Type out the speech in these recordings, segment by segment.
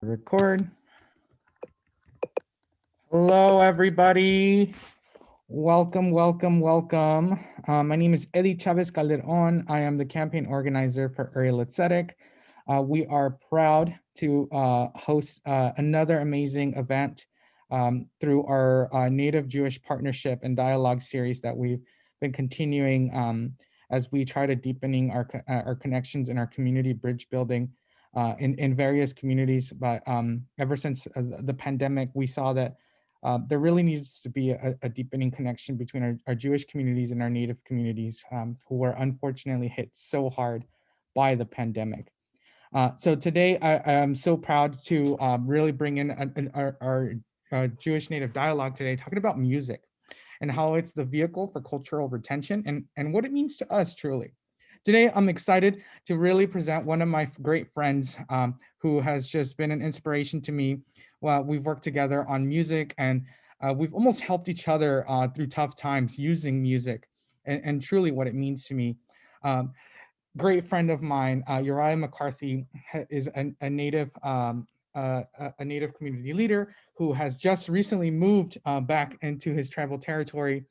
Record. Hello, everybody. Welcome. My name is Chavez Calderon. I am the campaign organizer for Uriah McCarthy. We are proud to host another amazing event through our Native Jewish Partnership and Dialogue series that we've been continuing as we try to deepening our connections in our community bridge building in various communities. But ever since the pandemic, we saw that there really needs to be a deepening connection between our Jewish communities and our Native communities who were unfortunately hit so hard by the pandemic. So today I am so proud to really bring in our Jewish Native dialogue today, talking about music and how it's the vehicle for cultural retention and what it means to us truly. Today, I'm excited to really present one of my great friends who has just been an inspiration to me. Well, we've worked together on music and we've almost helped each other through tough times using music and truly what it means to me. Great friend of mine, Uriah McCarthy, is a native community leader who has just recently moved back into his tribal territory.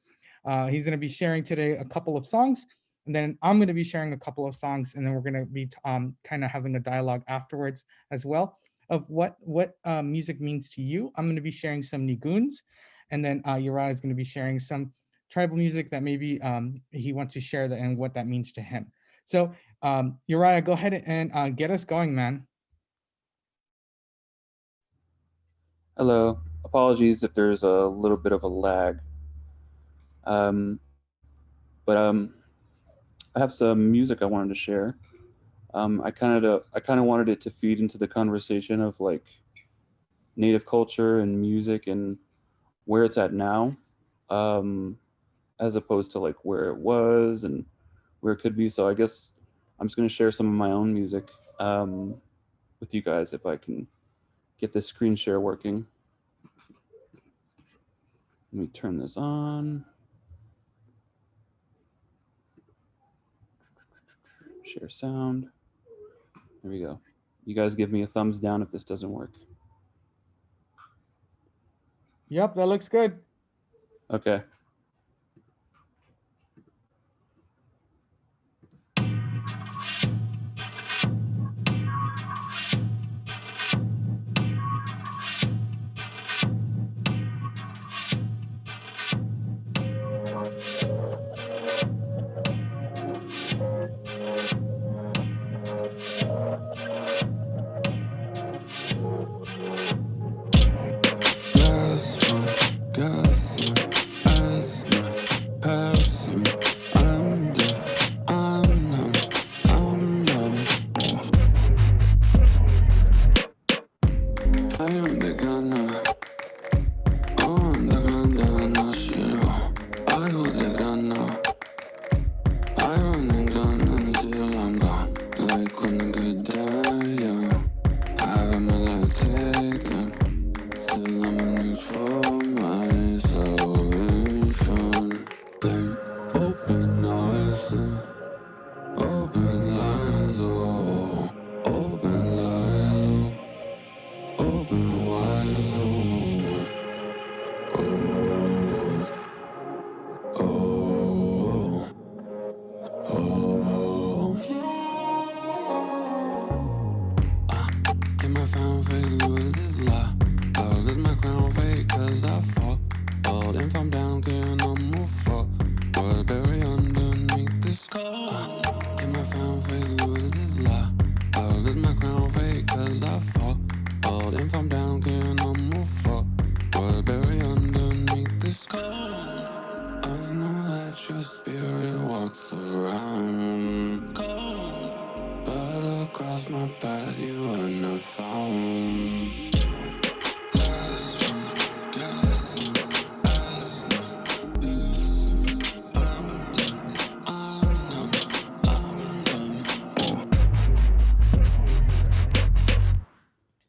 He's going to be sharing today a couple of songs, and then I'm going to be sharing a couple of songs, and then we're going to be kind of having a dialogue afterwards as well of what music means to you. I'm going to be sharing some Anigoons, and then Uriah is going to be sharing some tribal music that maybe he wants to share that and what that means to him. So Uriah, go ahead and get us going, man. Hello. Apologies if there's a little bit of a lag. But I have some music I wanted to share. I kind of wanted it to feed into the conversation of like native culture and music and where it's at now, um, as opposed to like where it was and where it could be. So I guess I'm just going to share some of my own music with you guys if I can get this screen share working. Let me turn this on. Share sound. There we go. You guys give me a thumbs down if this doesn't work. Yep, that looks good. Okay.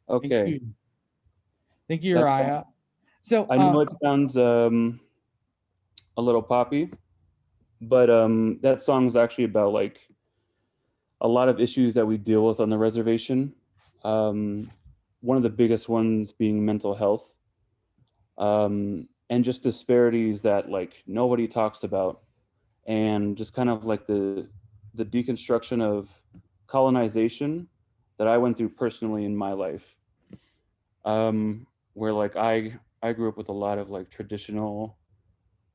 Okay. Thank you, Uriah. So I know it sounds a little poppy, but that song is actually about like a lot of issues that we deal with on the reservation. one of the biggest ones being mental health, and just disparities that like nobody talks about, and just kind of like the deconstruction of colonization that I went through personally in my life, where like I grew up with a lot of like traditional,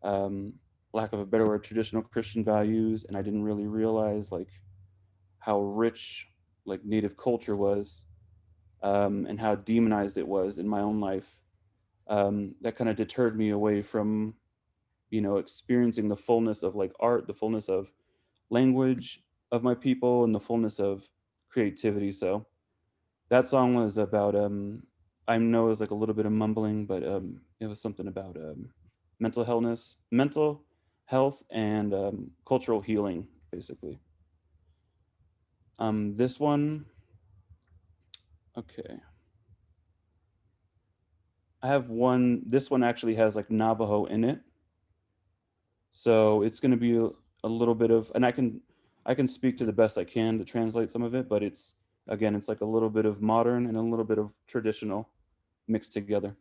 um, lack of a better word, traditional Christian values, and I didn't really realize like how rich like Native culture was, and how demonized it was in my own life. That kind of deterred me away from, experiencing the fullness of like art, the fullness of language of my people, and the fullness of creativity. So that song was about, I know it was like a little bit of mumbling, but it was something about mental health, and cultural healing, basically. This one, okay, I have one. This one actually has like Navajo in it, so it's going to be a little bit of, and I can speak to the best I can to translate some of it, but it's, again, it's like a little bit of modern and a little bit of traditional mixed together.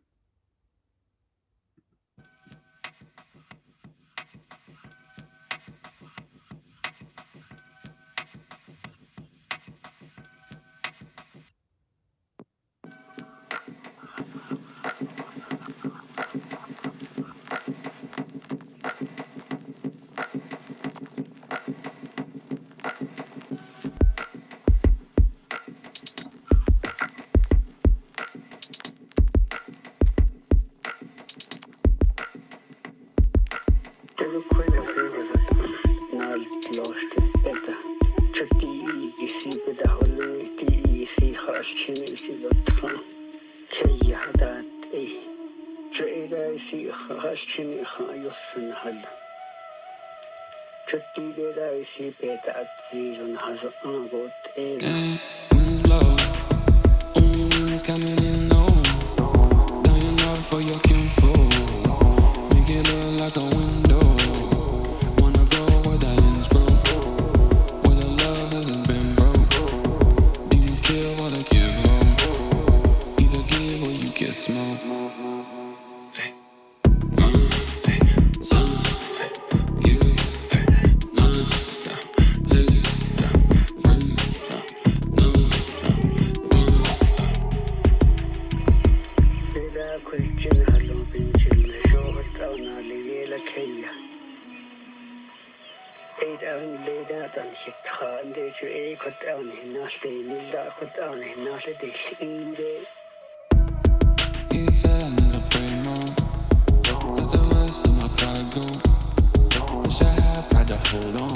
Winds blow, only winds coming in low. Dying love for your kinfolk. Make it look like a window. Wanna go where the ends grow, where the love hasn't been broke. Demons kill while they give hope. Either give or you get smoked. He said I need to pray more. Let the rest of my pride go. Wish I had pride to hold on.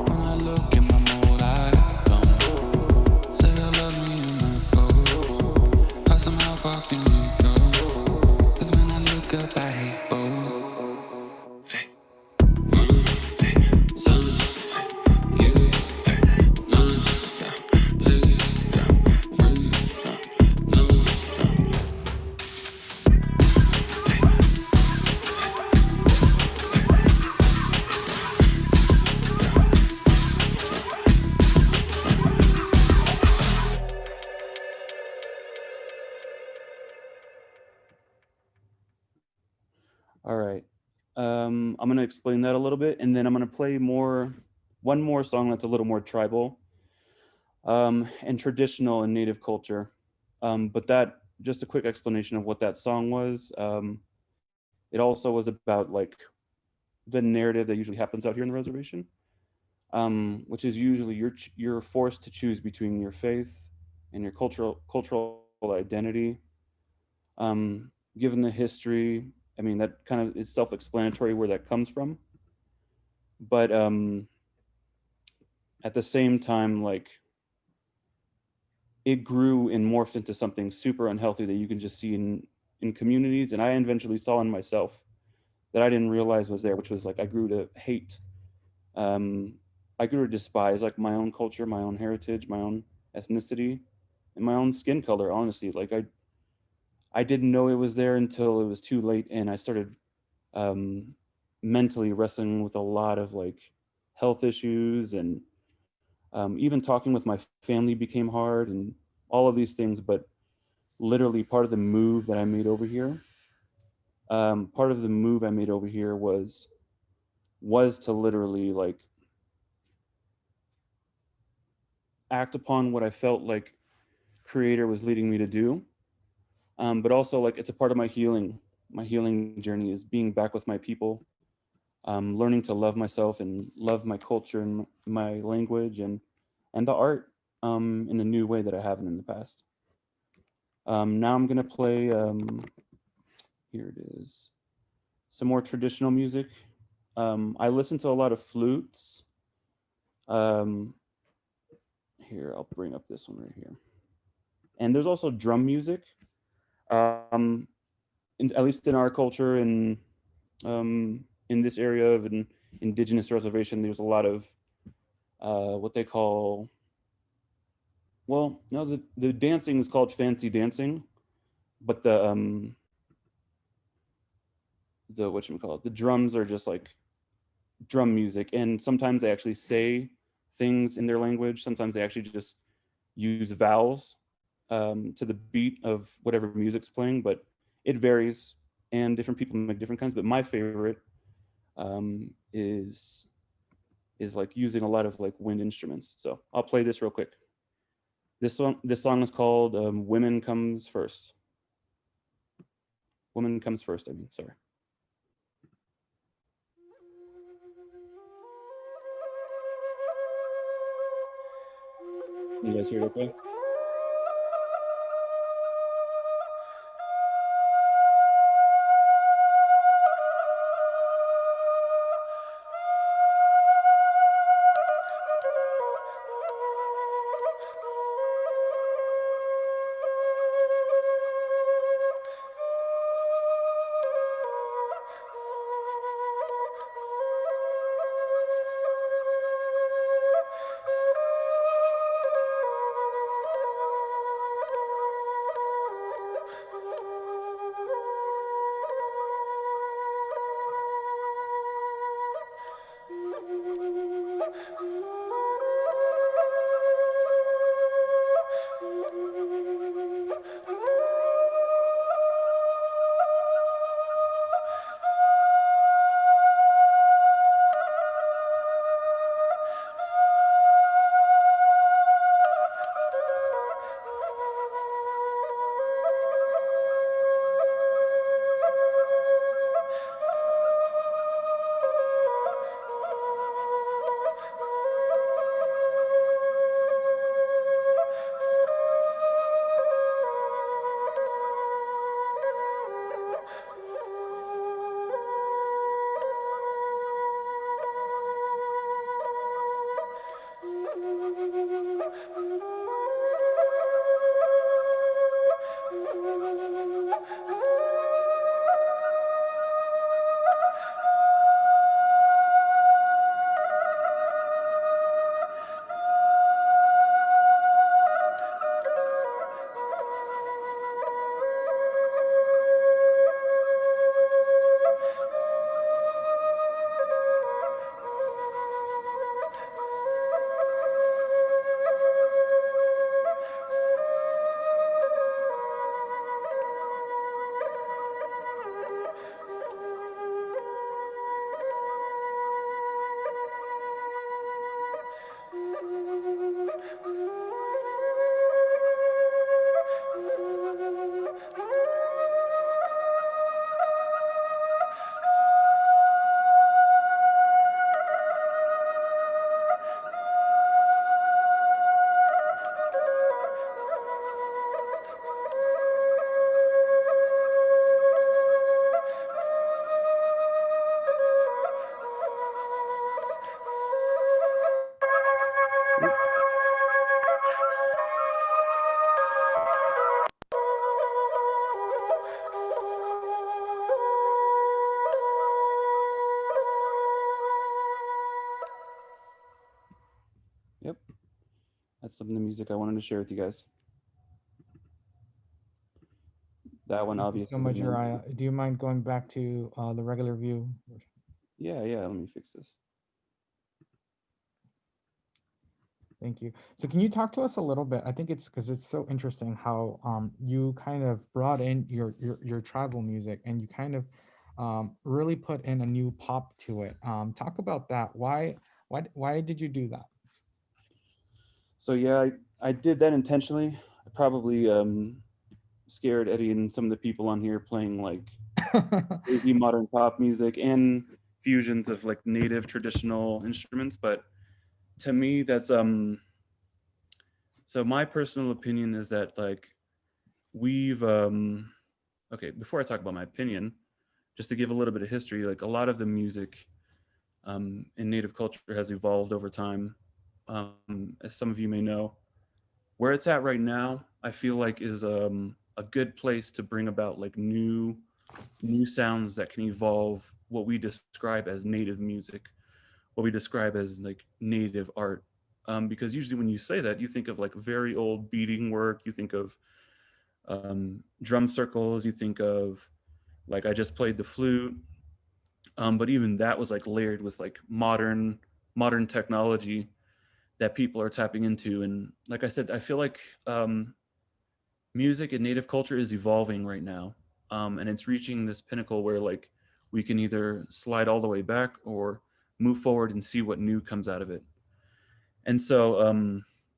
When I look in my mold, I don't say I love me and my foes. How somehow far can you go? 'Cause when I look up, I hate both. All right. I'm going to explain that a little bit, and then I'm going to play one more song that's a little more tribal, and traditional and native culture. But that, just a quick explanation of what that song was. It also was about like the narrative that usually happens out here in the reservation, which is usually you're forced to choose between your faith and your cultural identity. Given the history, I mean, that kind of is self-explanatory where that comes from. But at the same time, like, it grew and morphed into something super unhealthy that you can just see in communities, and I eventually saw in myself that I didn't realize was there, which was like I grew to hate, um, I grew to despise like my own culture, my own heritage, my own ethnicity, and my own skin color. Honestly, like I didn't know it was there until it was too late, and I started, um, mentally wrestling with a lot of like health issues, and even talking with my family became hard, and all of these things. But literally part of the move that I made over here. Part of the move I made over here was to literally like act upon what I felt like creator was leading me to do. But also like it's a part of my healing. My healing journey is being back with my people, learning to love myself and love my culture and my language and the art in a new way that I haven't in the past. Now I'm gonna play. Here it is. Some more traditional music. I listen to a lot of flutes. Um, Here, I'll bring up this one right here. And there's also drum music. Um, at least in our culture and in this area of an indigenous reservation, there's a lot of what they call, well, no, the dancing is called fancy dancing, but the what you call it, the drums are just like drum music, and sometimes they actually say things in their language. Sometimes they actually just use vowels to the beat of whatever music's playing, but it varies, and different people make different kinds. But my favorite um, is is like using a lot of like wind instruments. So I'll play this real quick. This song is called "Women Comes First." Woman comes first. I mean, sorry. You guys hear it okay? Yep, that's some of the music I wanted to share with you guys. That one Thank you so obviously much, didn't end. Uriah. Do you mind going back to the regular view? Yeah, let me fix this. Thank you. So can you talk to us a little bit? I think it's because it's so interesting how you kind of brought in your tribal music and you kind of really put in a new pop to it. Talk about that. Why did you do that? So yeah, I did that intentionally. I probably scared Eddie and some of the people on here playing like crazy modern pop music and fusions of like native traditional instruments, but to me that's so my personal opinion is that like we've okay, before I talk about my opinion, just to give a little bit of history, like a lot of the music in native culture has evolved over time. As some of you may know, where it's at right now, I feel like is a good place to bring about like new sounds that can evolve what we describe as native music, what we describe as like native art. Because usually when you say that, you think of like very old beating work, you think of drum circles, you think of like I just played the flute, but even that was like layered with like modern technology that people are tapping into. And like I said, I feel like music and native culture is evolving right now, and it's reaching this pinnacle where like we can either slide all the way back or move forward and see what new comes out of it. And so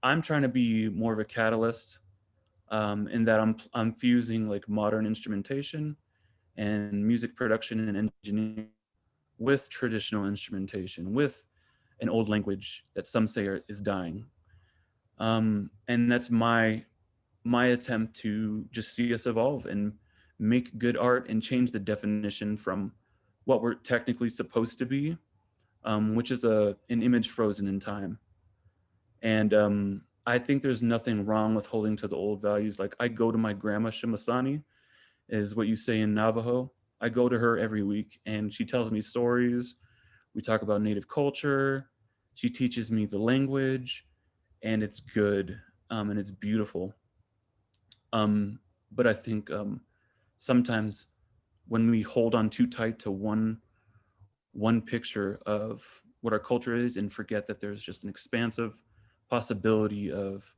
I'm trying to be more of a catalyst in that I'm fusing like modern instrumentation and music production and engineering with traditional instrumentation, with an old language that some say is dying. And that's my attempt to just see us evolve and make good art and change the definition from what we're technically supposed to be, which is an image frozen in time. And I think there's nothing wrong with holding to the old values. Like I go to my grandma Shimasani, is what you say in Navajo. I go to her every week and she tells me stories. We talk about native culture. She teaches me the language and it's good, and it's beautiful. But I think sometimes when we hold on too tight to one picture of what our culture is and forget that there's just an expansive possibility of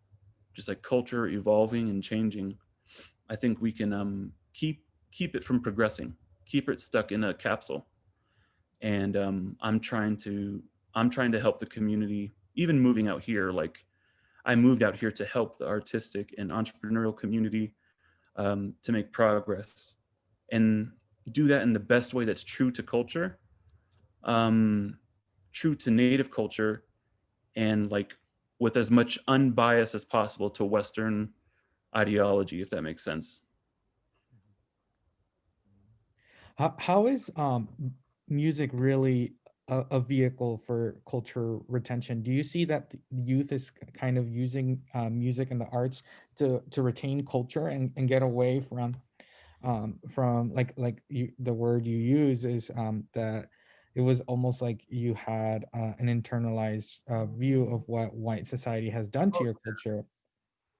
just like culture evolving and changing, I think we can keep it from progressing, keep it stuck in a capsule. And I'm trying to help the community. Even moving out here, like I moved out here to help the artistic and entrepreneurial community to make progress and do that in the best way that's true to culture, um, true to native culture, and like with as much unbiased as possible to Western ideology, if that makes sense. How is music really a vehicle for culture retention? Do you see that the youth is kind of using music and the arts to retain culture and get away from like you, the word you use is that it was almost like you had an internalized view of what white society has done to your culture.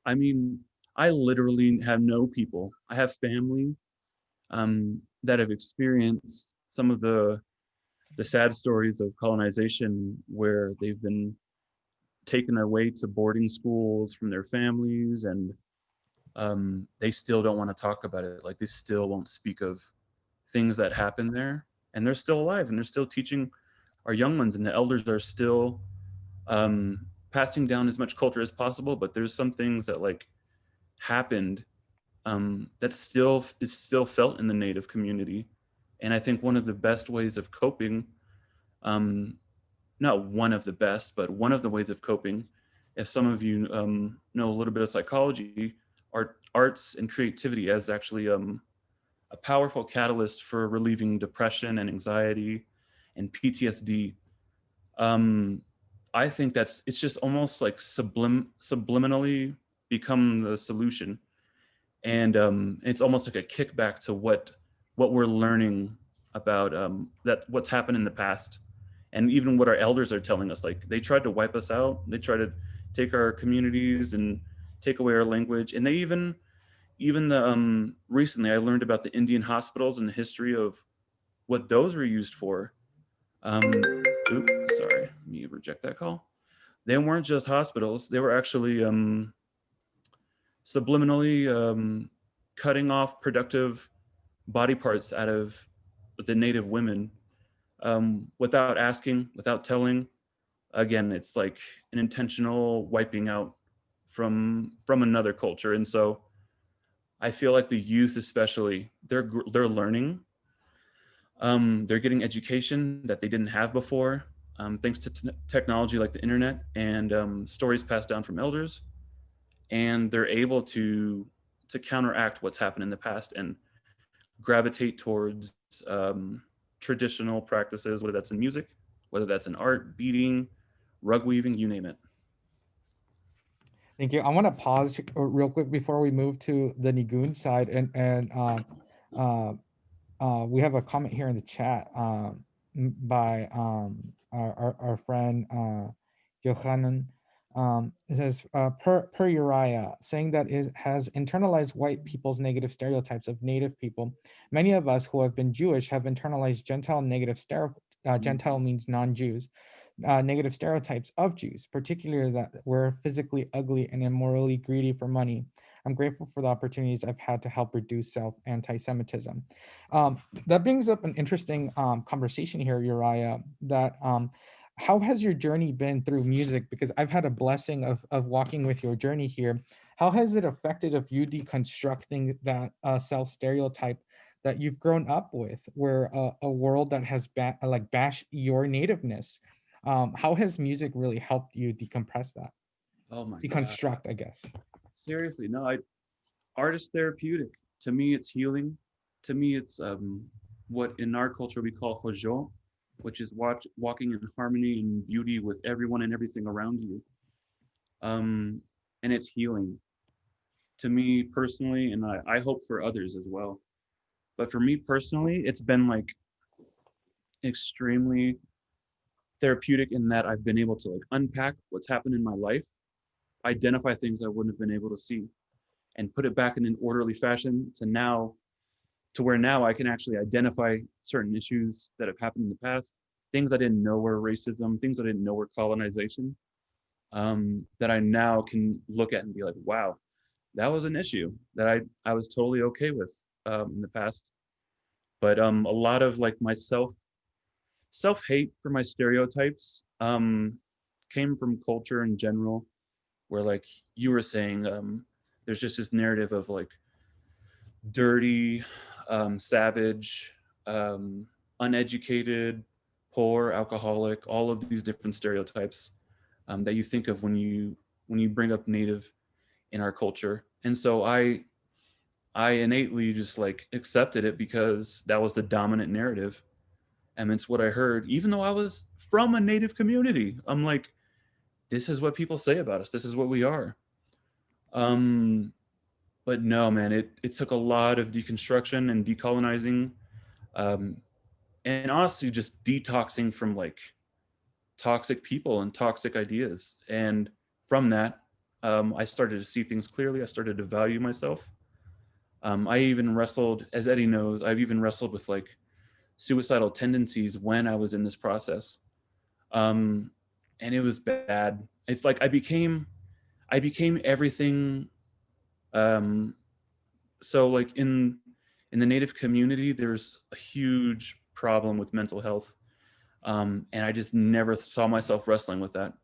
I mean, I literally have no people. I have family that have experienced some of the sad stories of colonization where they've been taken away to boarding schools from their families, and they still don't want to talk about it. Like they still won't speak of things that happened there, and they're still alive and they're still teaching our young ones, and the elders are still passing down as much culture as possible. But there's some things that like happened that still is still felt in the native community. And I think one of the best ways of coping, um, not one of the best, but one of the ways of coping, if some of you know a little bit of psychology, arts and creativity as actually a powerful catalyst for relieving depression and anxiety and PTSD. Um, I think it's just almost like subliminally become the solution, and it's almost like a kickback to what we're learning about that what's happened in the past, and even what our elders are telling us. Like they tried to wipe us out, they tried to take our communities and take away our language, and they even the recently I learned about the Indian hospitals and the history of what those were used for. Oops, sorry, let me reject that call. they weren't just hospitals. They were actually subliminally cutting off productive body parts out of the native women without asking, without telling. Again, it's like an intentional wiping out from another culture. And so I feel like the youth, especially, they're learning. They're getting education that they didn't have before, thanks to technology like the internet and stories passed down from elders. And they're able to counteract what's happened in the past and gravitate towards traditional practices, whether that's in music, whether that's in art, beading, rug weaving, you name it. Thank you. I want to pause real quick before we move to the Anigoon side, and we have a comment here in the chat by our friend Johanan. It says per Uriah, saying that it has internalized white people's negative stereotypes of native people. Many of us who have been Jewish have internalized Gentile negative Gentile means non-Jews. Negative stereotypes of Jews, particularly that we're physically ugly and immorally greedy for money. I'm grateful for the opportunities I've had to help reduce self-anti-Semitism. That brings up an interesting conversation here, Uriah, that how has your journey been through music? Because I've had a blessing of walking with your journey here. How has it affected of you deconstructing that self-stereotype that you've grown up with, where a world that has bashed your nativeness? How has music really helped you decompress that? Oh my God. Deconstruct, I guess. Seriously, no, art is therapeutic. To me, it's healing. To me, it's what in our culture we call hojo, which is walking in harmony and beauty with everyone and everything around you. And it's healing to me personally, and I hope for others as well. But for me personally, it's been like extremely therapeutic in that I've been able to like unpack what's happened in my life, identify things I wouldn't have been able to see, and put it back in an orderly fashion to where now I can actually identify certain issues that have happened in the past, things I didn't know were racism, things I didn't know were colonization, that I now can look at and be like, wow, that was an issue that I was totally okay with in the past. But a lot of like my self-hate for my stereotypes came from culture in general, where like you were saying, there's just this narrative of like dirty, savage, uneducated, poor, alcoholic, all of these different stereotypes that you think of when you bring up native in our culture. And so I innately just like accepted it because that was the dominant narrative. And it's what I heard, even though I was from a native community. I'm like, this is what people say about us. This is what we are. But no, man, it took a lot of deconstruction and decolonizing, and honestly just detoxing from like toxic people and toxic ideas. And from that, I started to see things clearly. I started to value myself. I even wrestled, as Eddie knows, I've even wrestled with like suicidal tendencies when I was in this process. And it was bad. It's like I became everything. So like in the Native community, there's a huge problem with mental health. And I just never saw myself wrestling with that.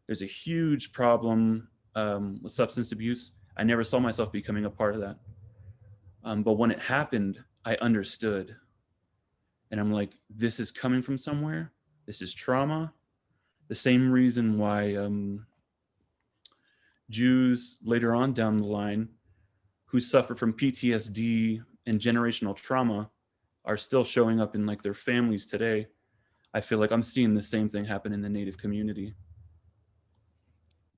There's a huge problem with substance abuse. I never saw myself becoming a part of that. But when it happened, I understood. And I'm like, this is coming from somewhere. This is trauma. The same reason why Jews later on down the line who suffer from PTSD and generational trauma are still showing up in like their families today. I feel like I'm seeing the same thing happen in the Native community.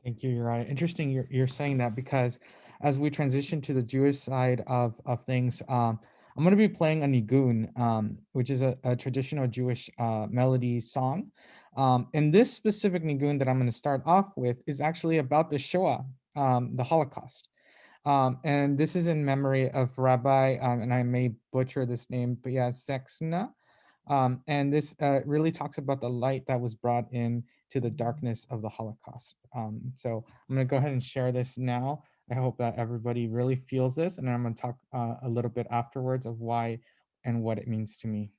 Thank you, Uriah. Interesting you're saying that, because as we transition to the Jewish side of things, I'm going to be playing Anigoon, which is a traditional Jewish melody song. And this specific Anigoon that I'm going to start off with is actually about the Shoah, the Holocaust. And this is in memory of Rabbi, and I may butcher this name, but yeah, Sexna. And this really talks about the light that was brought in to the darkness of the Holocaust. So I'm going to go ahead and share this now. I hope that everybody really feels this, and then I'm going to talk a little bit afterwards of why and what it means to me.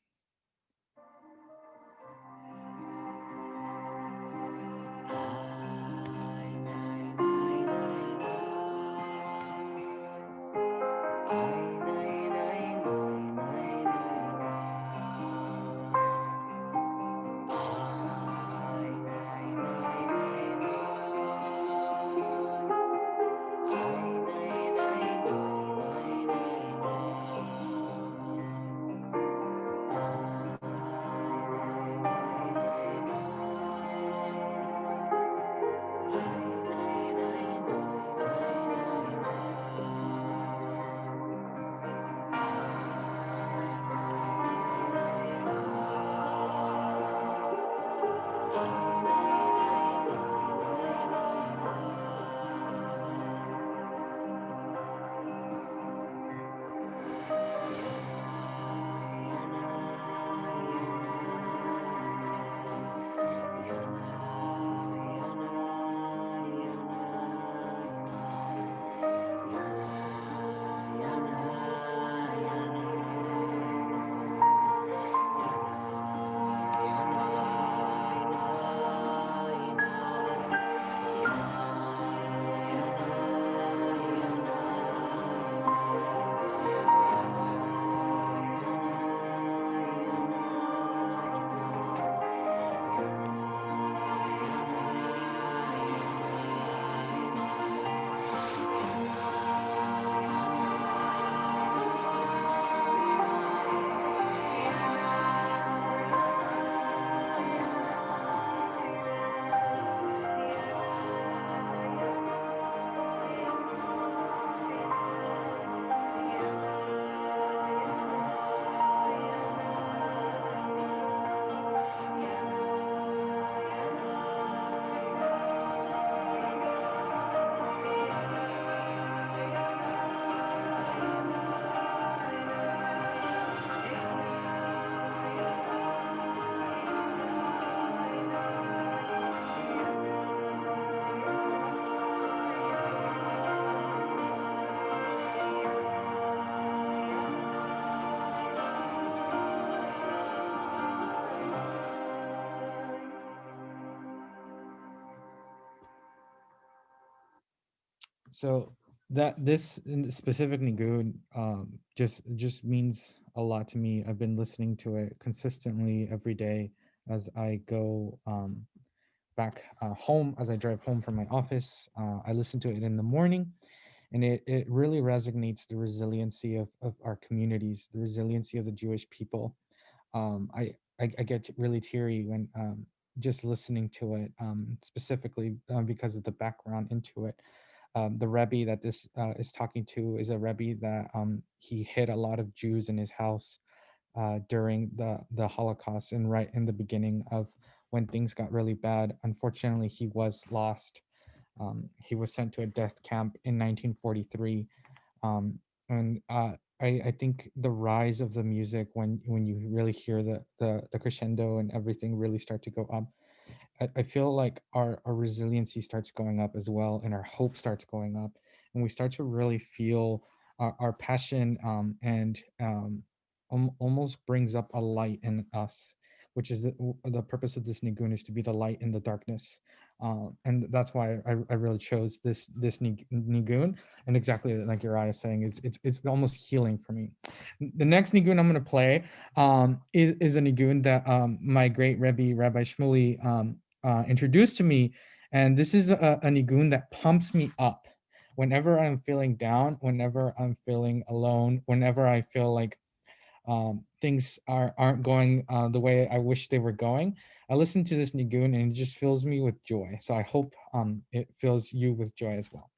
So that this in specific Anigoon just means a lot to me. I've been listening to it consistently every day as I go back home, as I drive home from my office. I listen to it in the morning, and it really resonates the resiliency of our communities, the resiliency of the Jewish people. I get really teary when just listening to it, specifically because of the background into it. The Rebbe that this is talking to is a Rebbe that he hid a lot of Jews in his house during the Holocaust, and right in the beginning of when things got really bad. Unfortunately, he was lost. He was sent to a death camp in 1943, and I think the rise of the music when you really hear the crescendo and everything really start to go up. I feel like our resiliency starts going up as well, and our hope starts going up, and we start to really feel our passion, and almost brings up a light in us, which is the purpose of this Nigun, is to be the light in the darkness. And that's why I really chose this Nigun, and exactly like Uriah is saying, it's almost healing for me. The next Nigun I'm going to play is a Nigun that my great Rebbe, Rabbi Shmuley, introduced to me. And this is a Nigun that pumps me up whenever I'm feeling down, whenever I'm feeling alone, whenever I feel like things aren't going the way I wish they were going. I listen to this Nigun and it just fills me with joy. So I hope it fills you with joy as well.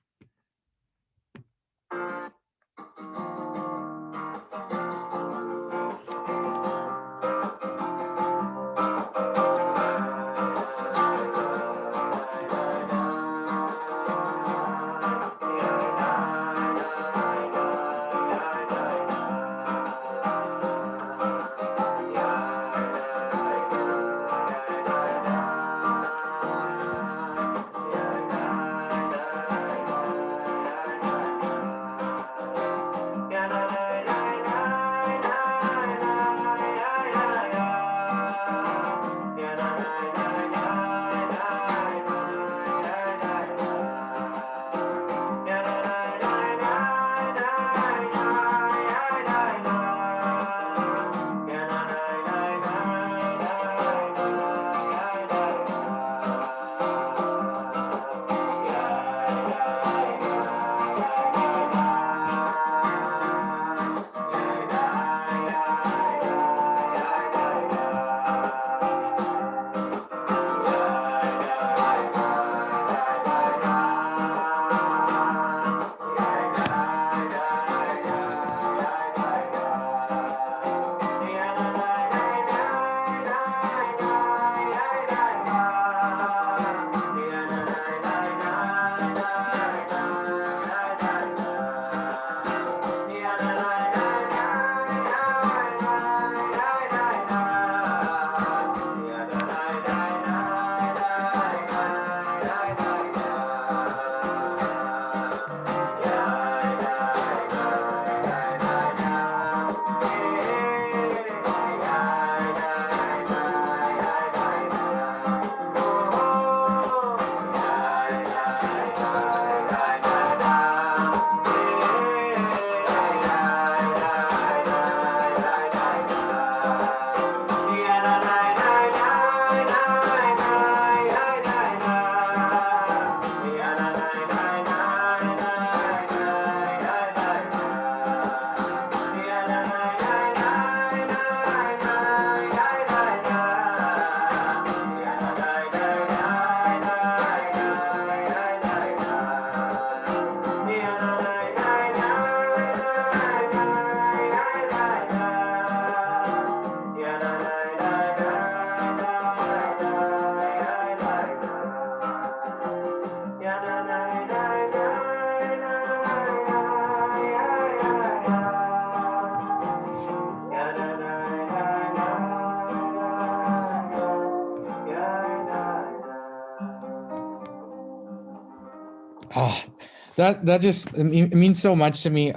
That just it means so much to me.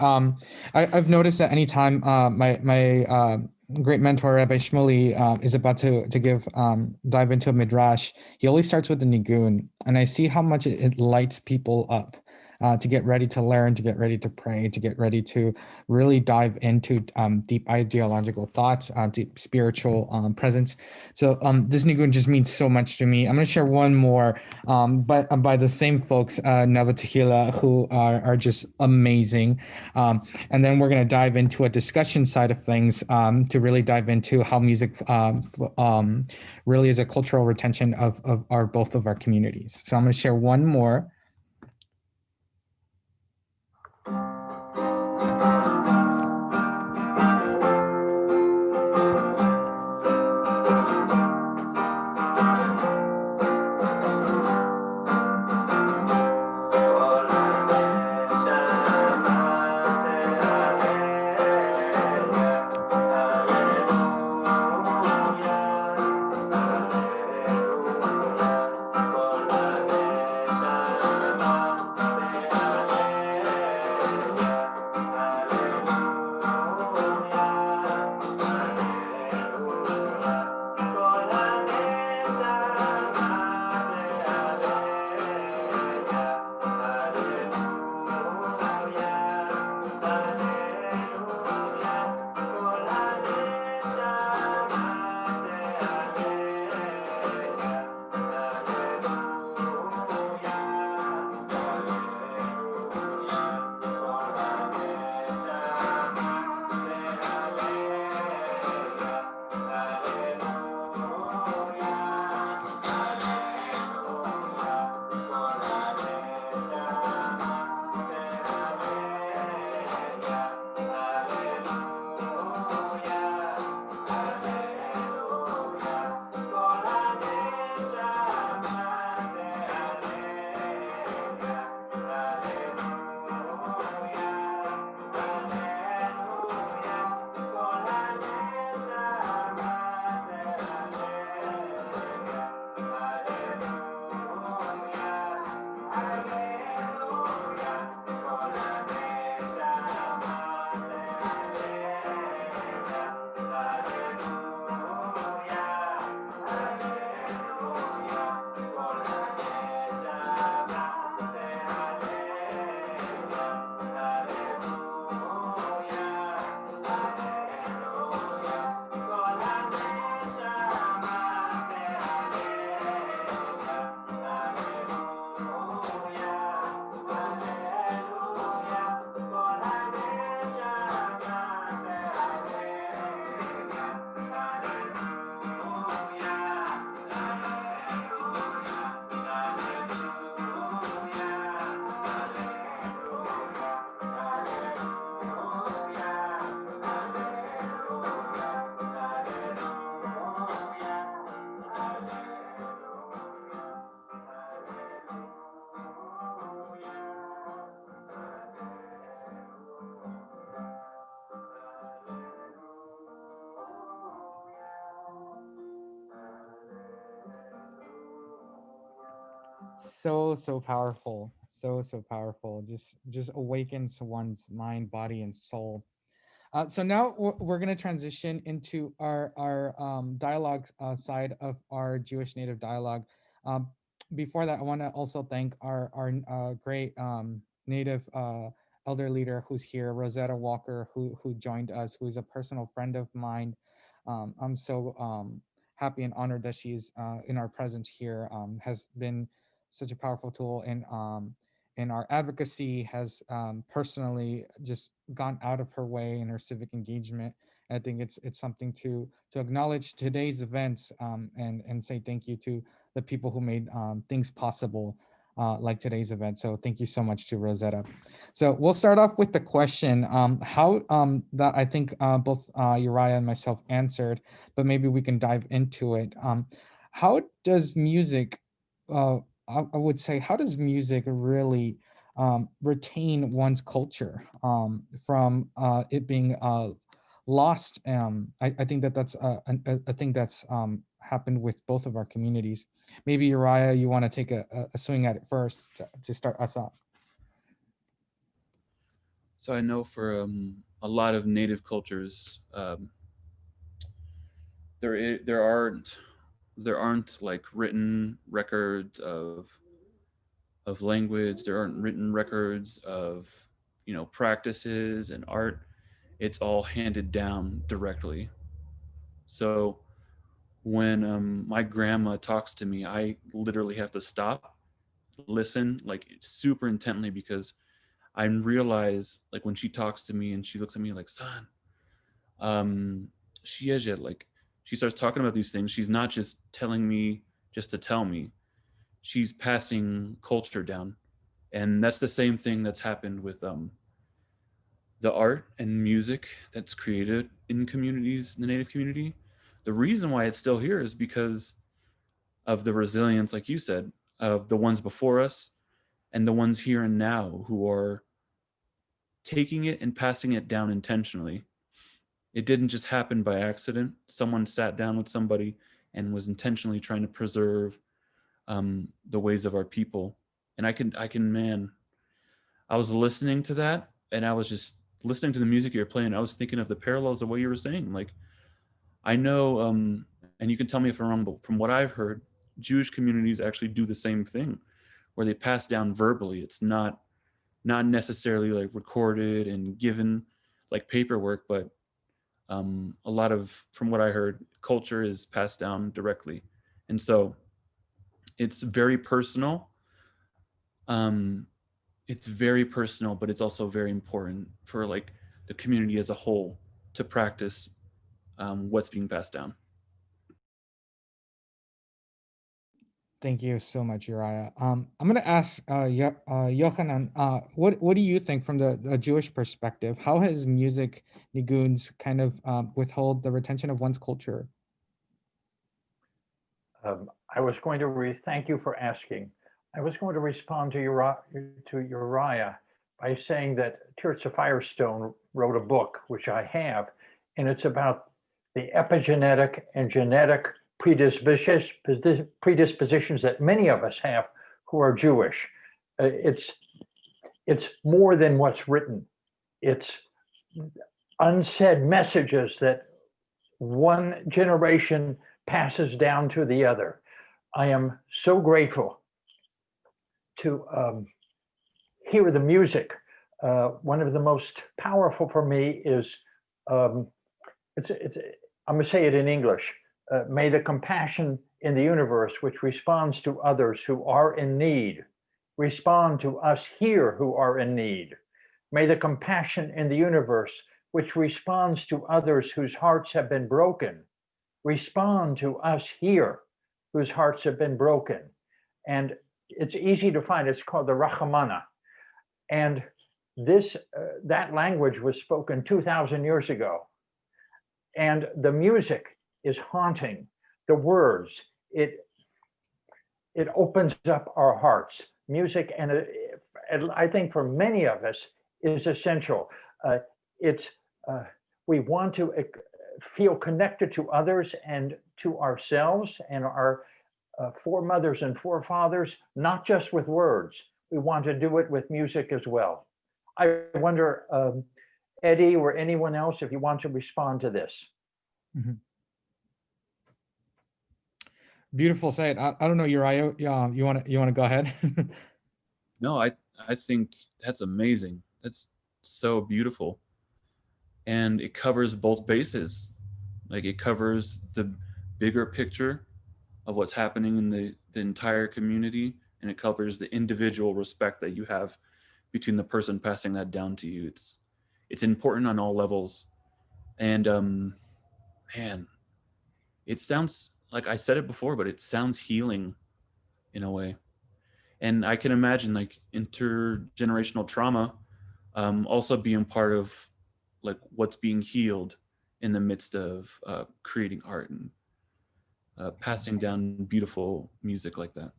I've noticed that anytime my great mentor Rabbi Shmuley is about to give dive into a midrash, he always starts with the Nigun, and I see how much it lights people up to get ready to learn, to get ready to pray, to get ready to really dive into deep ideological thoughts, deep spiritual presence. So this Nigun just means so much to me. I'm going to share one more, but by the same folks, Nava Tequila, who are just amazing. And then we're going to dive into a discussion side of things to really dive into how music really is a cultural retention of our both of our communities. So I'm going to share one more. So powerful, so powerful. Just awakens one's mind, body, and soul. So now we're going to transition into our dialogue side of our Jewish Native Dialogue. Um, Before that, I want to also thank our great Native elder leader who's here, Rosetta Walker, who joined us, who is a personal friend of mine. I'm so happy and honored that she's in our presence here. Has been such a powerful tool in our advocacy, has personally just gone out of her way in her civic engagement. I think it's something to acknowledge today's events and say thank you to the people who made things possible like today's event. So thank you so much to Rosetta. So we'll start off with the question how that I think both Uriah and myself answered, but maybe we can dive into it. How does music I would say, how does music really retain one's culture from it being lost? I think that's a thing that's happened with both of our communities. Maybe Uriah, you want to take a swing at it first to start us off. So I know for a lot of native cultures, there aren't like written records of language. There aren't written records of practices and art. It's all handed down directly. So when my grandma talks to me, I literally have to stop, listen like super intently, because I realize like when she talks to me and she looks at me like, son, um she is yet like she starts talking about these things. She's not just telling me just to tell me. She's passing culture down. And that's the same thing that's happened with the art and music that's created in communities, in the native community. The reason why it's still here is because of the resilience, like you said, of the ones before us and the ones here and now who are taking it and passing it down intentionally. It didn't just happen by accident. Someone sat down with somebody and was intentionally trying to preserve the ways of our people. And man, I was listening to that, and I was just listening to the music you're playing. I was thinking of the parallels of what you were saying. Like, I know, and you can tell me if I'm wrong, but from what I've heard, Jewish communities actually do the same thing, where they pass down verbally. It's not necessarily like recorded and given like paperwork, but a lot of, from what I heard, culture is passed down directly. And so it's very personal. Um, it's very personal, but it's also very important for like the community as a whole to practice what's being passed down. Thank you so much, Uriah. I'm going to ask Yochanan, what do you think from the Jewish perspective? How has music, Nigoons, kind of withhold the retention of one's culture? I was going to thank you for asking. I was going to respond to Uriah by saying that Tirza Firestone wrote a book, which I have, and it's about the epigenetic and genetic predispositions that many of us have who are Jewish. It's more than what's written. It's unsaid messages that one generation passes down to the other. I am so grateful to hear the music. One of the most powerful for me is, I'm gonna say it in English, may the compassion in the universe which responds to others who are in need, respond to us here who are in need. May the compassion in the universe which responds to others whose hearts have been broken, respond to us here whose hearts have been broken. And it's easy to find. It's called the Rachamana. And that language was spoken 2,000 years ago. And the music is haunting. The words, it opens up our hearts. Music, and I think for many of us, is essential. We want to feel connected to others and to ourselves and our foremothers and forefathers, not just with words. We want to do it with music as well. I wonder, Eddie or anyone else, if you want to respond to this. Mm-hmm. Beautiful sight. I don't know, Uriah. You want to go ahead? No, I think that's amazing. That's so beautiful, and it covers both bases. Like, it covers the bigger picture of what's happening in the entire community, and it covers the individual respect that you have between the person passing that down to you. It's important on all levels. And man, it sounds like, I said it before, but it sounds healing in a way. And I can imagine like intergenerational trauma also being part of like what's being healed in the midst of creating art and passing down beautiful music like that.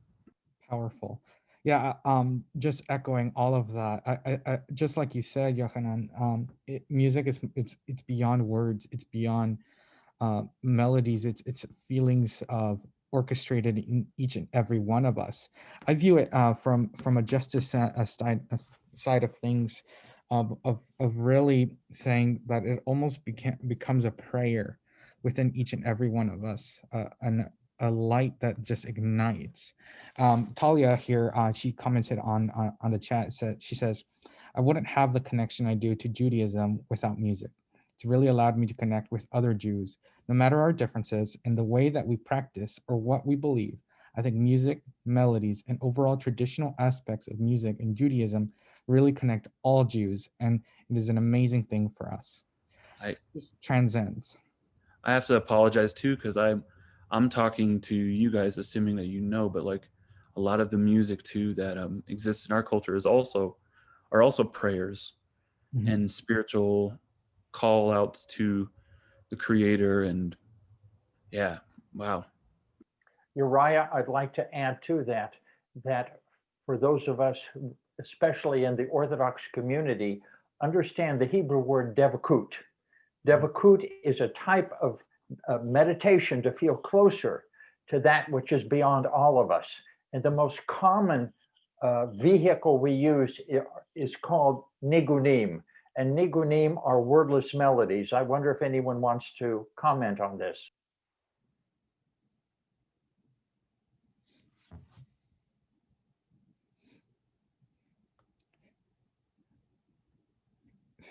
Powerful. Yeah, just echoing all of that. I just like you said, Yochanan, music is it's beyond words. It's beyond melodies. It's feelings of orchestrated in each and every one of us. I view it from a justice side of things. of really saying that it almost becomes a prayer within each and every one of us, and a light that just ignites. Talia here, she commented on the chat. She says, "I wouldn't have the connection I do to Judaism without music. It's really allowed me to connect with other Jews, no matter our differences in the way that we practice or what we believe. I think music, melodies, and overall traditional aspects of music in Judaism really connect all Jews, and it is an amazing thing for us." I This transcends. I have to apologize too, because I'm talking to you guys assuming that you know, but like a lot of the music too that exists in our culture are also prayers Mhm. and spiritual call outs to the creator. And yeah, wow. Uriah, I'd like to add to that, that for those of us, who, especially in the Orthodox community, understand the Hebrew word devakut. Devakut is a type of meditation to feel closer to that which is beyond all of us. And the most common vehicle we use is called nigunim. And nigunim are wordless melodies. I wonder if anyone wants to comment on this.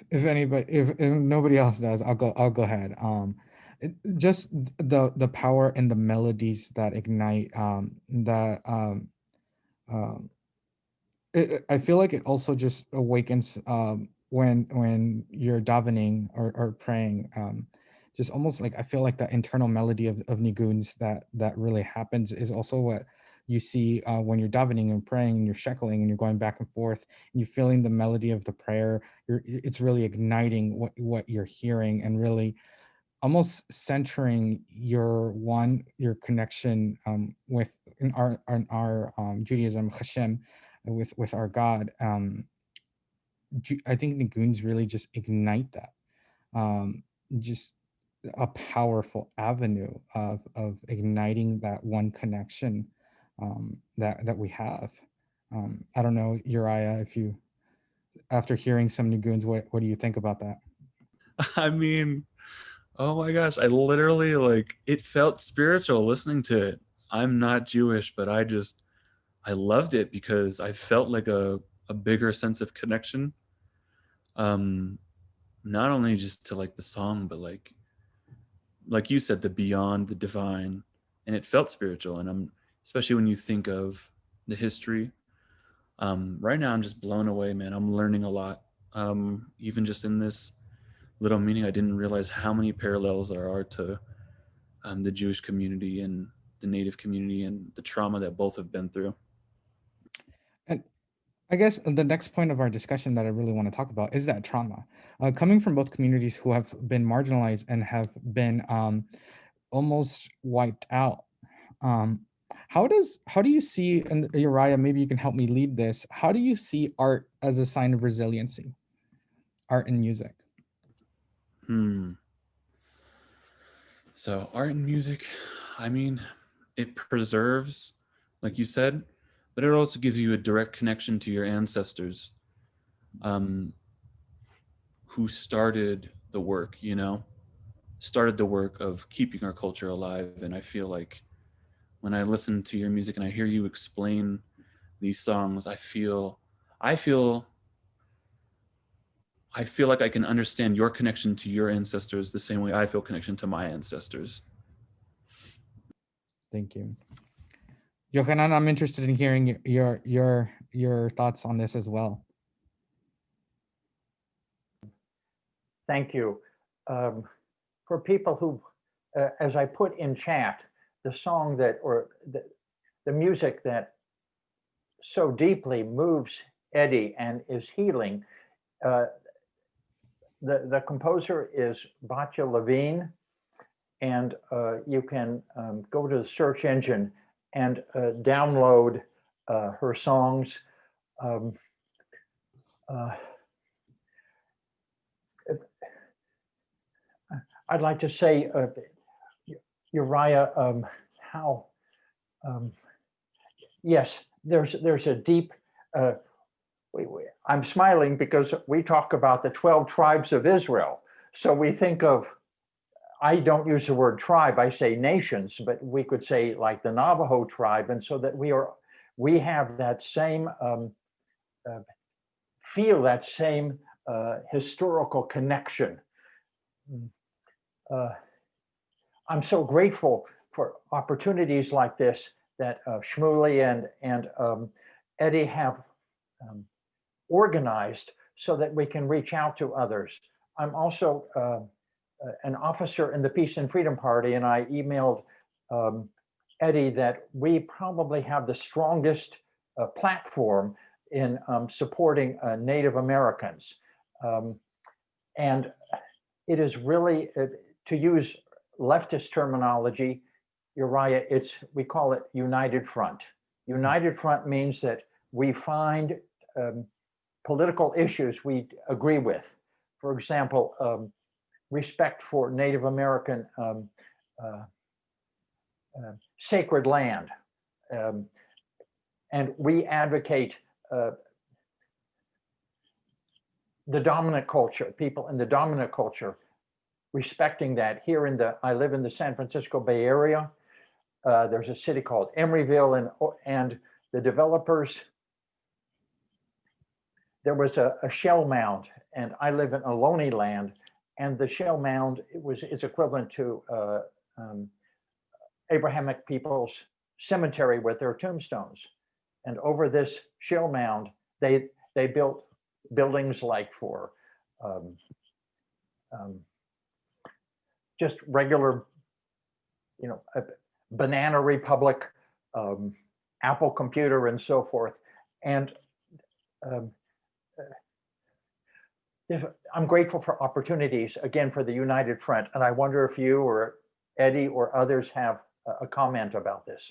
If anybody, if nobody else does, I'll go ahead. Just the power and the melodies that ignite, that um I feel like it also just awakens, when you're davening or praying, just almost like I feel like the internal melody of Nigoons that really happens is also what you see, when you're davening and praying and you're shekling and you're going back and forth and you're feeling the melody of the prayer. It's really igniting what you're hearing, and really almost centering your connection, with in our Judaism, Hashem, with our God. I think Nigoons really just ignite that, just a powerful avenue of igniting that one connection, that we have. I don't know, Uriah, if you, after hearing some Nigoons, what do you think about that? I mean, oh my gosh, I literally like it felt spiritual listening to it. I'm not Jewish, but I loved it because I felt like a bigger sense of connection. Um Not only just to like the song, but like you said, the beyond, the divine, and it felt spiritual. And I'm especially when you think of the history. Right now, I'm just blown away, man. I'm learning a lot. Even just in this little meeting, I didn't realize how many parallels there are to the Jewish community and the Native community and the trauma that both have been through. And I guess the next point of our discussion that I really want to talk about is that trauma, coming from both communities who have been marginalized and have been, almost wiped out. Um, how do you see, and Uriah, maybe you can help me lead this. How do you see art as a sign of resiliency? Art and music. Hmm. So art and music, I mean, it preserves, like you said, but it also gives you a direct connection to your ancestors, um, who started the work, started the work of keeping our culture alive. And I feel like when I listen to your music and I hear you explain these songs, I feel, I feel like I can understand your connection to your ancestors the same way I feel connection to my ancestors. Thank you. Yohanan, I'm interested in hearing your thoughts on this as well. Thank you. For people who, as I put in chat, the song that, or the music that so deeply moves Eddie and is healing, the composer is Batya Levine, and you can go to the search engine and download her songs. I'd like to say, Uriah, how, yes, there's a deep, I'm smiling because we talk about the 12 tribes of Israel. So we think of, I don't use the word tribe, I say nations, but we could say like the Navajo tribe. And so that we have that same, feel that same historical connection. I'm so grateful for opportunities like this that Shmuley and Eddie have organized so that we can reach out to others. I'm also an officer in the Peace and Freedom Party, and I emailed Eddie that we probably have the strongest platform in supporting Native Americans. And it is really, to use leftist terminology, Uriah, we call it United Front. United Front means that we find political issues we agree with. For example, respect for Native American sacred land. And we advocate the dominant culture, people in the dominant culture, respecting that. I live in the San Francisco Bay Area. There's a city called Emeryville, and the developers, there was a shell mound, and I live in Ohlone land, and the shell mound is equivalent to Abrahamic people's cemetery with their tombstones. And over this shell mound, they built buildings like for just regular, Banana Republic, Apple Computer, and so forth. And I'm grateful for opportunities, again, for the United Front. And I wonder if you or Eddie or others have a comment about this.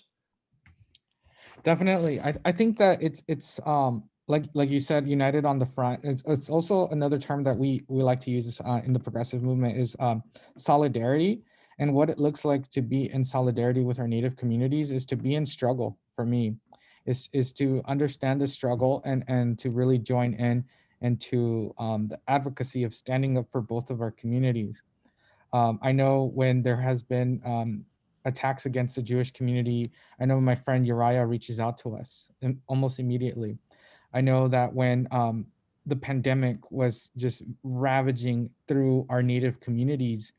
Definitely. I think that it's like you said, united on the front. It's also another term that we like to use in the progressive movement is solidarity. And what it looks like to be in solidarity with our Native communities is to be in struggle. For me, is to understand the struggle and to really join in and to the advocacy of standing up for both of our communities. I know when there has been attacks against the Jewish community, I know my friend Uriah reaches out to us almost immediately. I know that when the pandemic was just ravaging through our Native communities,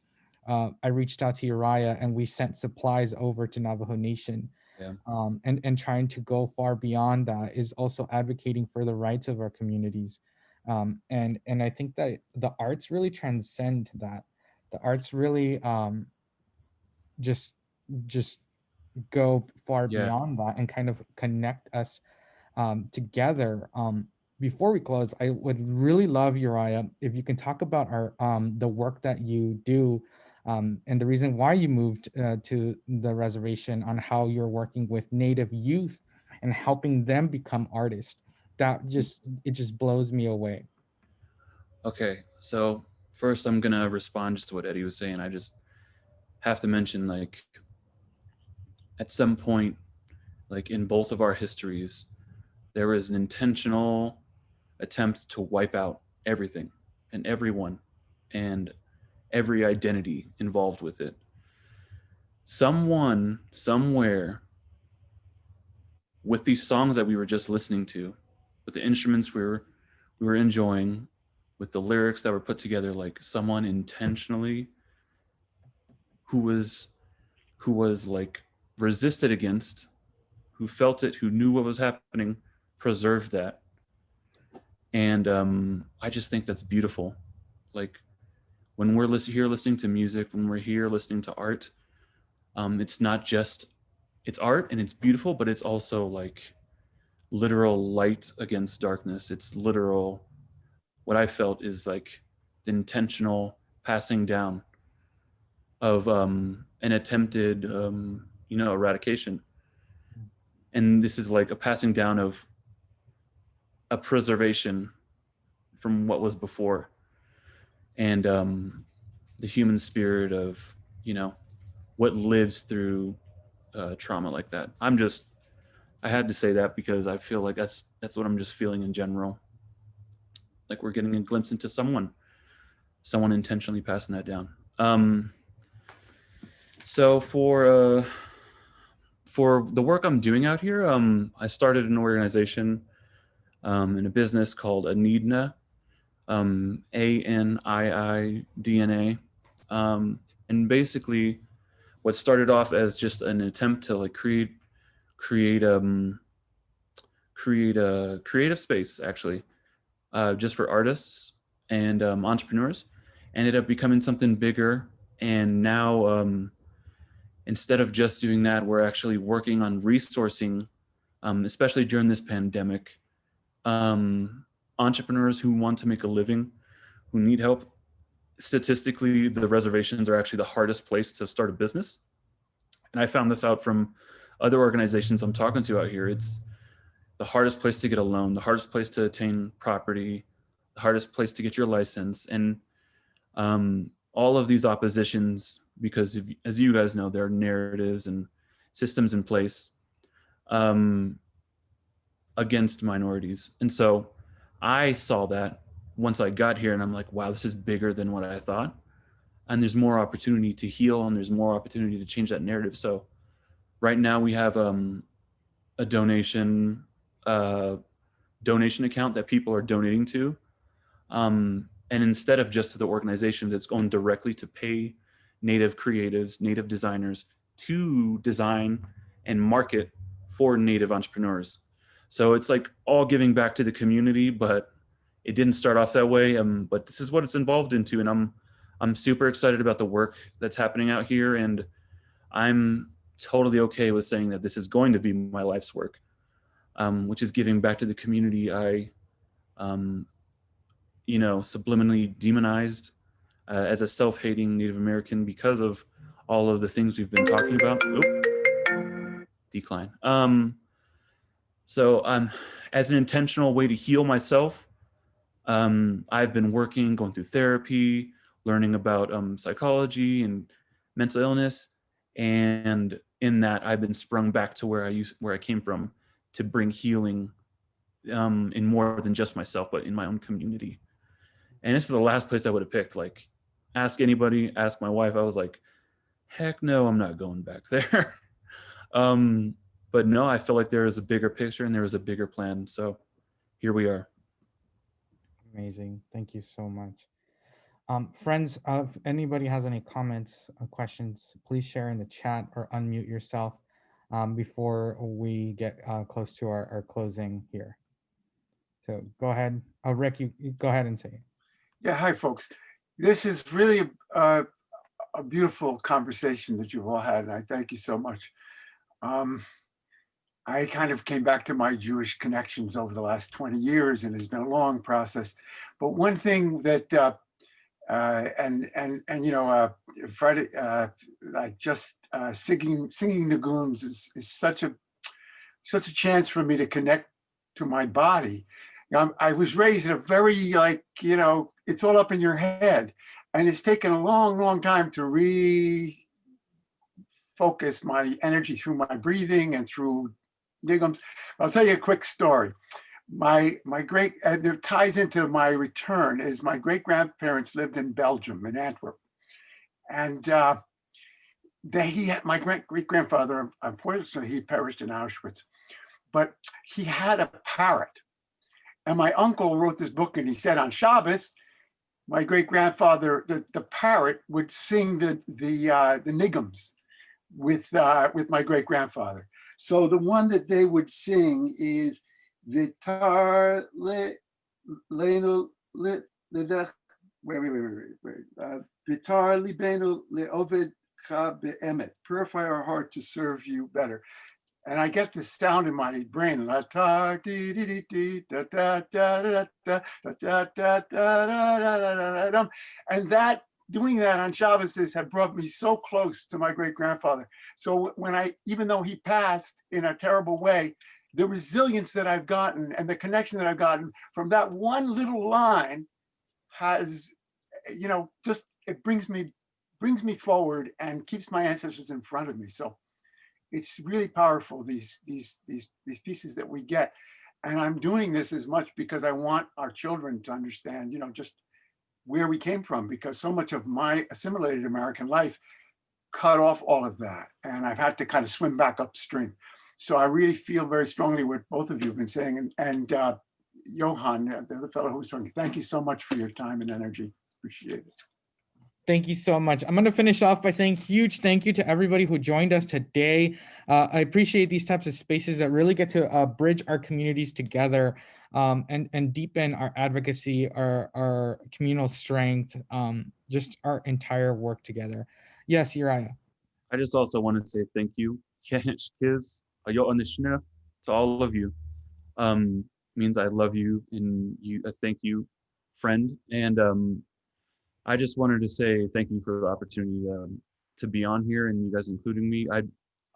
I reached out to Uriah and we sent supplies over to Navajo Nation. Yeah. And trying to go far beyond that is also advocating for the rights of our communities. And I think that the arts really transcend that. The arts really just go far beyond that and kind of connect us together. Before we close, I would really love, Uriah, if you can talk about the work that you do and the reason why you moved to the reservation, on how you're working with Native youth and helping them become artists. It just blows me away. Okay, so first I'm gonna respond just to what Eddie was saying. I just have to mention, like, at some point, like in both of our histories, there was an intentional attempt to wipe out everything and everyone and every identity involved with it. Someone, somewhere, with these songs that we were just listening to, with the instruments we were enjoying, with the lyrics that were put together, like someone intentionally who was like resisted against, who felt it, who knew what was happening, preserved that. And I just think that's beautiful. Like, when we're here listening to music, when we're here listening to art, it's not just, it's art and it's beautiful, but it's also like literal light against darkness. It's literal, what I felt is like the intentional passing down of an attempted, eradication. And this is like a passing down of a preservation from what was before. And the human spirit of, what lives through trauma like that. I had to say that because I feel like that's what I'm just feeling in general. like we're getting a glimpse into someone intentionally passing that down. So for the work I'm doing out here, I started an organization in a business called Aniidna, ANIIDNA, and basically what started off as just an attempt to like create a creative space, actually, just for artists and entrepreneurs, ended up becoming something bigger. And now, instead of just doing that, we're actually working on resourcing, especially during this pandemic, entrepreneurs who want to make a living, who need help. Statistically, the reservations are actually the hardest place to start a business. And I found this out from other organizations I'm talking to out here. It's the hardest place to get a loan, the hardest place to attain property, the hardest place to get your license. And all of these oppositions, because as you guys know, there are narratives and systems in place against minorities. And so I saw that once I got here, and I'm like, wow, this is bigger than what I thought. And there's more opportunity to heal, and there's more opportunity to change that narrative. So right now we have a donation account that people are donating to. And instead of just to the organization, it's going directly to pay Native creatives, Native designers to design and market for Native entrepreneurs. So it's like all giving back to the community, but it didn't start off that way. But this is what it's involved into. And I'm super excited about the work that's happening out here. And I'm totally okay with saying that this is going to be my life's work, which is giving back to the community I, subliminally demonized as a self-hating Native American because of all of the things we've been talking about. Decline. So as an intentional way to heal myself, I've been going through therapy, learning about psychology and mental illness. And in that, I've been sprung back to where I came from, to bring healing in more than just myself, but in my own community. And this is the last place I would have picked. Like, ask anybody, ask my wife. I was like, heck no, I'm not going back there. But no, I feel like there is a bigger picture and there is a bigger plan. So here we are. Amazing. Thank you so much. Friends, if anybody has any comments or questions, please share in the chat or unmute yourself before we get close to our closing here. So go ahead. Rick, you go ahead and say it. Yeah, hi, folks. This is really a beautiful conversation that you've all had, and I thank you so much. I kind of came back to my Jewish connections over the last 20 years, and it's been a long process. But one thing that, Friday, like just singing Anigoons is such a chance for me to connect to my body. I was raised in a very it's all up in your head, and it's taken a long, long time to refocus my energy through my breathing and through nigums. I'll tell you a quick story. My great, and it ties into my return, is my great grandparents lived in Belgium, in Antwerp, and my great grandfather, unfortunately, he perished in Auschwitz, but he had a parrot. And my uncle wrote this book, and he said on Chavez, my great grandfather, the parrot would sing the nigums with my great grandfather. So the one that they would sing is Vitar Leno Vitar Libeno Leoved Cha Be'emet. Purify our heart to serve you better. And I get this sound in my brain, and that doing that on Shabbos had brought me so close to my great grandfather. So even though he passed in a terrible way, the resilience that I've gotten and the connection that I've gotten from that one little line has, just it brings me forward and keeps my ancestors in front of me. So it's really powerful, these pieces that we get. And I'm doing this as much because I want our children to understand, just where we came from, because so much of my assimilated American life cut off all of that. And I've had to kind of swim back upstream. So I really feel very strongly what both of you have been saying. And Johan, the other fellow who was talking, thank you so much for your time and energy. Appreciate it. Thank you so much. I'm going to finish off by saying huge thank you to everybody who joined us today. I appreciate these types of spaces that really get to bridge our communities together and deepen our advocacy, our communal strength, just our entire work together. Yes, Uriah. I just also want to say thank you, kids, to all of you. Means I love you and you. Thank you, friend. And I just wanted to say thank you for the opportunity to be on here and you guys including me.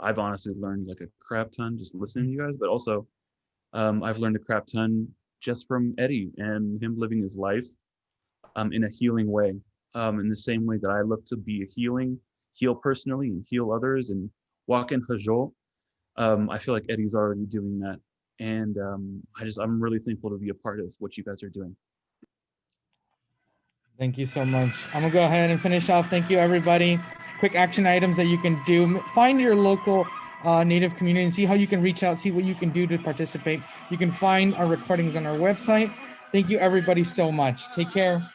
I've honestly learned like a crap ton just listening to you guys, but also I've learned a crap ton just from Eddie and him living his life in a healing way. In the same way that I look to be heal personally and heal others and walk in Hajol. I feel like Eddie's already doing that. And I'm really thankful to be a part of what you guys are doing. Thank you so much. I'm gonna go ahead and finish off. Thank you, everybody. Quick action items that you can do. Find your local Native community and see how you can reach out, see what you can do to participate. You can find our recordings on our website. Thank you, everybody, so much. Take care.